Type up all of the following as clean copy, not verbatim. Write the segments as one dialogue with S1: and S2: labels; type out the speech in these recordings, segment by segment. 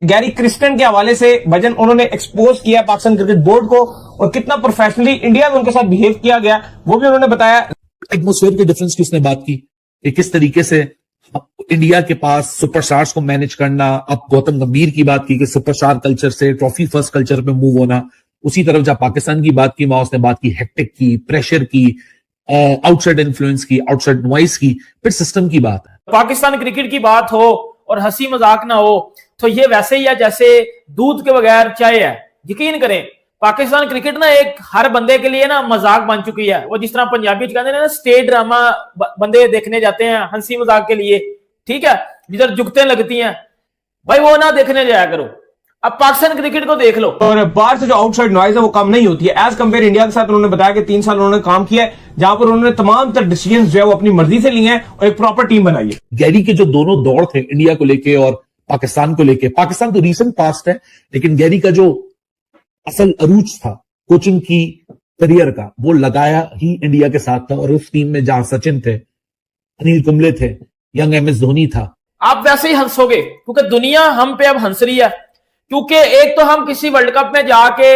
S1: Gary Kristen के हवाले से भजन उन्होंने एक्सपोज किया पाकिस्तान क्रिकेट बोर्ड को, और कितना प्रोफेशनली इंडिया में उनके साथ बिहेव किया गया वो भी उन्होंने बताया।
S2: एटमोस्फेयर के डिफरेंस की उसने बात की कि किस तरीके से इंडिया के पास सुपरस्टार्स को मैनेज करना। अब गौतम गंभीर की बात की कि सुपरस्टार कल्चर से ट्रॉफी फर्स्ट कल्चर पे मूव होना। उसी तरफ जब पाकिस्तान की बात की वहां उसने बात की हेक्टिक की, प्रेशर की, आउटसाइड इन्फ्लुएंस की, आउटसाइड नॉइस की, फिर सिस्टम की बात है।
S3: पाकिस्तान क्रिकेट की बात हो और हंसी मजाक ना हो तो ये वैसे ही है जैसे दूध के बगैर चाय है। यकीन करें पाकिस्तान क्रिकेट ना एक हर बंदे के लिए ना मजाक बन चुकी है। वो जिस तरह पंजाबी कहते हैं ना स्टेज ड्रामा बंदे देखने जाते हैं हंसी मजाक के लिए, ठीक है, जिधर जुगतें लगती हैं भाई वो ना देखने जाया करो। अब पाकिस्तान क्रिकेट को देख लो।
S1: और बाहर से जो आउटसाइड नॉइज है वो कम नहीं होती है एज कंपेयर इंडिया के साथ। उन्होंने बताया कि 3 साल उन्होंने काम किया है जहां पर उन्होंने तमाम तर डिसीजन जो है वो अपनी मर्जी से लिए हैं और एक प्रॉपर टीम बनाई है।
S2: गैरी के जो दोनों दौर थे इंडिया को लेके और पाकिस्तान को लेके, पाकिस्तान तो रीसेंट पास्ट है लेकिन गैरी का जो असल अरूज था कोचिंग की करियर का वो लगाया ही इंडिया के साथ था। और उस टीम में जहां सचिन थे, अनिल कुंबले थे, यंग एमएस धोनी था।
S3: आप वैसे ही हंसोगे क्योंकि दुनिया हम पे अब हंस रही है। क्योंकि एक तो हम किसी वर्ल्ड कप में जाके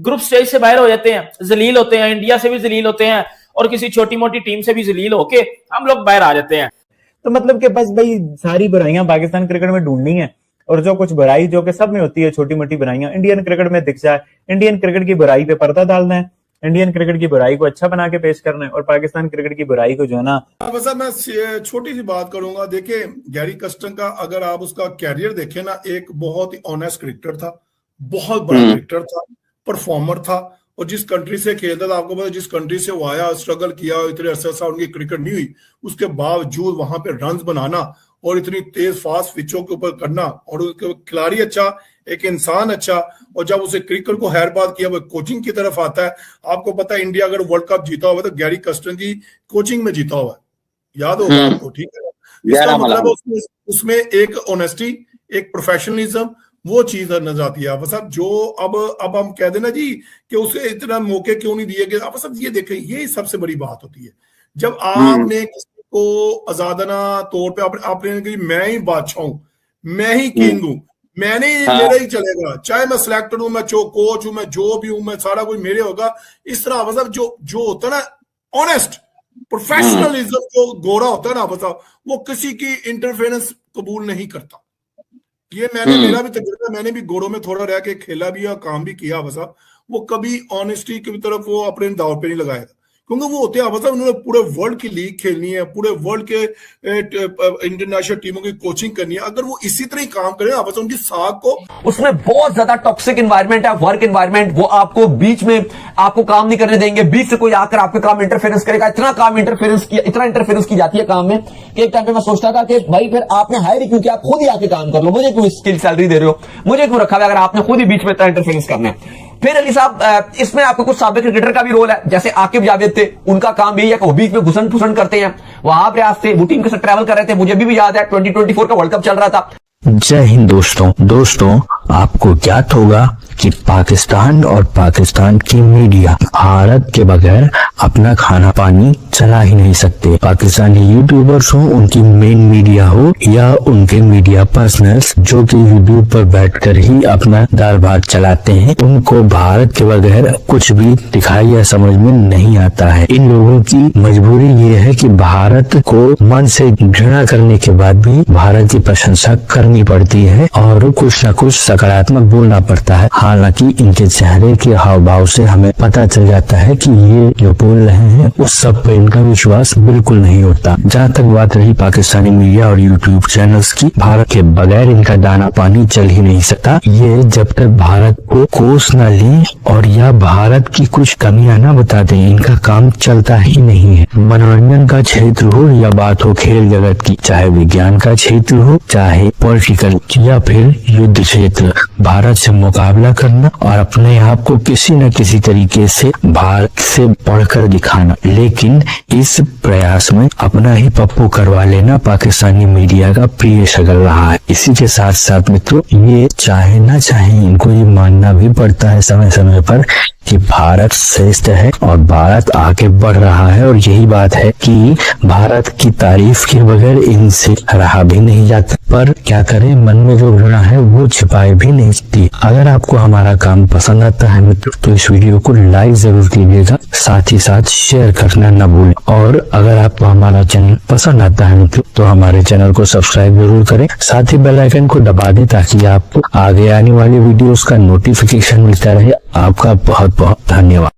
S3: ग्रुप स्टेज से बाहर हो जाते हैं, जलील होते हैं, इंडिया से भी जलील होते हैं और किसी छोटी मोटी टीम से भी जलील होके हम लोग बाहर आ जाते हैं।
S4: तो मतलब कि बस भाई सारी बुराइयां पाकिस्तान क्रिकेट में ढूंढनी है और जो कुछ बुराई जो कि सब में होती है छोटी मोटी बुराइयां इंडियन क्रिकेट में दिख जाए, इंडियन क्रिकेट की बुराई पे पर्दा डालना है, इंडियन क्रिकेट की बुराई को अच्छा बना के पेश करना है और पाकिस्तान क्रिकेट की बुराई को जो है ना।
S5: बस मैं छोटी सी बात करूंगा। देखिए गैरी कर्स्टन का अगर आप उसका कैरियर देखें ना, एक बहुत ही ऑनेस्ट क्रिकेटर था, बहुत बड़ा क्रिकेटर था, परफॉर्मर था और जिस कंट्री से खेलता था आपको पता, जिस कंट्री से वो आया, स्ट्रगल किया, इतने अरसे से उनकी क्रिकेट नहीं हुई, उसके बावजूद वहां पे रन्स बनाना और इतनी तेज फास्ट पिचों के ऊपर करना और उसके खिलाड़ी अच्छा, एक इंसान अच्छा। और जब उसे क्रिकेट को हैरबाद किया वो कोचिंग की तरफ आता है। आपको पता है इंडिया अगर वर्ल्ड कप जीता हुआ तो गैरी कर्स्टन की कोचिंग में जीता हुआ है, याद होगा आपको, ठीक है। इसका मतलब उसमें एक ऑनेस्टी, एक प्रोफेशनलिज्म वो चीज नजर आती है। आप सब जो अब हम कह देना जी कि उसे इतना मौके क्यों नहीं दिए गए, आप सब ये देखें, ये सबसे बड़ी बात होती है। जब आपने किसी को आजादाना तौर पे आपने मैं ही बादशाह हूं, मैं ही किंग हूं, मैंने मेरा ही चलेगा, चाहे मैं सिलेक्टर हूं, मैं कोच हूं, मैं जो भी हूं, मैं सारा कुछ मेरे होगा, इस तरह मतलब जो होता है ना ऑनेस्ट प्रोफेशनलिज्म, जो गोरा होता है ना बताओ, वो किसी की इंटरफेरेंस कबूल नहीं करता। ये मेरा भी तजुर्बा, मैंने भी गोरों में थोड़ा रह के खेला भी और काम भी किया, बसा वो कभी ऑनेस्टी की तरफ वो अपने दाव पे नहीं लगाएगा क्योंकि वो होते हैं मतलब उन्होंने पूरे वर्ल्ड की लीग खेलनी है, पूरे वर्ल्ड के इंटरनेशनल टीमों की कोचिंग करनी है। अगर वो इसी तरह ही काम करें आपस उनकी साख को,
S6: उसमें बहुत ज्यादा टॉक्सिक एनवायरनमेंट है, वर्क एनवायरनमेंट। वो आपको बीच में आपको काम नहीं करने देंगे, बीच से कोई आकर आपके काम इंटरफेरेंस करेगा। इतना इंटरफेरेंस की जाती है काम में कि एक टाइम पे मैं सोचता था कि भाई फिर आपने हायर क्यों किया, आप खुद ही आके काम कर लो, मुझे क्यों इसकी सैलरी दे रहे हो, मुझे क्यों रखा है अगर आपने खुद ही बीच में इतना इंटरफेरेंस करना है। फिर अली साहब इसमें आपको कुछ साबिक क्रिकेटर का भी रोल है, जैसे आकिब जावेद थे, उनका काम भी है कि वो बीच में घुसन फुसन करते हैं। वहां रियाज थे, वो टीम के साथ ट्रैवल कर रहे थे, मुझे भी याद है 2024 का वर्ल्ड कप चल रहा था।
S7: जय हिंद दोस्तों आपको ज्ञात होगा कि पाकिस्तान और पाकिस्तान की मीडिया भारत के बगैर अपना खाना पानी चला ही नहीं सकते। पाकिस्तानी यूट्यूबर्स हो, उनकी मेन मीडिया हो या उनके मीडिया पर्सनल्स जो कि यूट्यूब पर बैठकर ही अपना दाल भात चलाते हैं, उनको भारत के बगैर कुछ भी दिखाई या समझ में नहीं आता है। इन लोगों की मजबूरी ये है कि भारत को मन से घृणा करने के बाद भी भारत की प्रशंसा करनी पड़ती है और कुछ न कुछ सकारात्मक बोलना पड़ता है। हालांकि इनके चेहरे के हाव भाव से हमें पता चल जाता है कि ये जो बोल रहे हैं उस सब पे इनका विश्वास बिल्कुल नहीं होता। जहाँ तक बात रही पाकिस्तानी मीडिया और यूट्यूब चैनल्स की, भारत के बगैर इनका दाना पानी चल ही नहीं सकता। ये जब तक भारत को कोस न लें और या भारत की कुछ कमियां न बता दें, इनका काम चलता ही नहीं है। मनोरंजन का क्षेत्र हो या बात हो खेल जगत की, चाहे विज्ञान का क्षेत्र हो, चाहे पॉलिटिकल या फिर युद्ध क्षेत्र, भारत से मुकाबला करना और अपने आप को किसी न किसी तरीके से भारत से बढ़कर दिखाना, लेकिन इस प्रयास में अपना ही पप्पू करवा लेना पाकिस्तानी मीडिया का प्रिय शगल रहा है। इसी के साथ साथ मित्रों, ये चाहे ना चाहे इनको ये मानना भी पड़ता है समय समय पर कि भारत श्रेष्ठ है और भारत आगे बढ़ रहा है, और यही बात है कि भारत की तारीफ के बगैर इनसे रहा भी नहीं जाता। पर क्या करें, मन में जो घृणा है वो छिपाए भी नहीं सकती। अगर आपको हमारा काम पसंद आता है मित्रों, तो इस वीडियो को लाइक जरूर कीजिएगा, साथ ही साथ शेयर करना न भूलें। और अगर आपको हमारा चैनल पसंद आता है मित्रों, तो हमारे चैनल को सब्सक्राइब जरूर करें, साथ ही बेल आइकन को दबा दें ताकि आपको आगे आने वाली वीडियोस का नोटिफिकेशन मिलता रहे। आपका बहुत बहुत धन्यवाद।